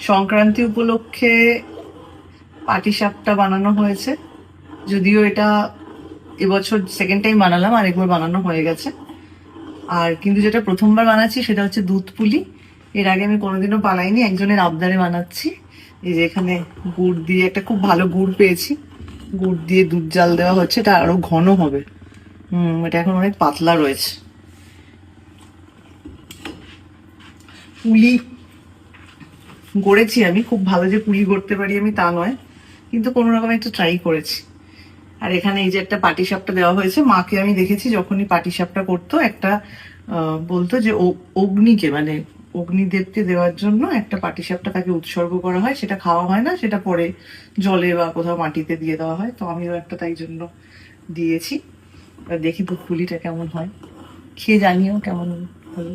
সংক্রান্তি উপলক্ষে পাটিসাপটা বানানো হয়েছে, যদিও এটা এবছর সেকেন্ড টাইম বানালাম, আর একবার বানানো হয়ে গেছে। আর কিন্তু যেটা প্রথমবার বানাচ্ছি সেটা হচ্ছে দুধ পুলি। এর আগে আমি কোনোদিনও বানাইনি, একজনের আবদারে বানাচ্ছি। এই যে এখানে গুড় দিয়ে, একটা খুব ভালো গুড় পেয়েছি, গুড় দিয়ে দুধ জাল দেওয়া হচ্ছে, এটা আরো ঘন হবে। এটা এখন অনেক পাতলা রয়েছে। পুলি গড়েছি আমি, খুব ভালো যে পুলি গড়তে পারি আমি তা নয়, কিন্তু কোনো রকম একটু ট্রাই করেছি। আর এখানে এই যে একটা পাটিসাপটা দেওয়া হয়েছে, মাকে আমি দেখেছি যখনই পাটিসাপটা করতো একটা বলতো যে অগ্নিকে, মানে অগ্নিদেবকে দেওয়ার জন্য একটা পাটিসাপটা তাকে উৎসর্গ করা হয়, সেটা খাওয়া হয় না, সেটা পরে জলে বা কোথাও মাটিতে দিয়ে দেওয়া হয়। তো আমিও একটা তাই জন্য দিয়েছি। দেখি দুধ পুলিটা কেমন হয়, খেয়ে জানিও কেমন হলো।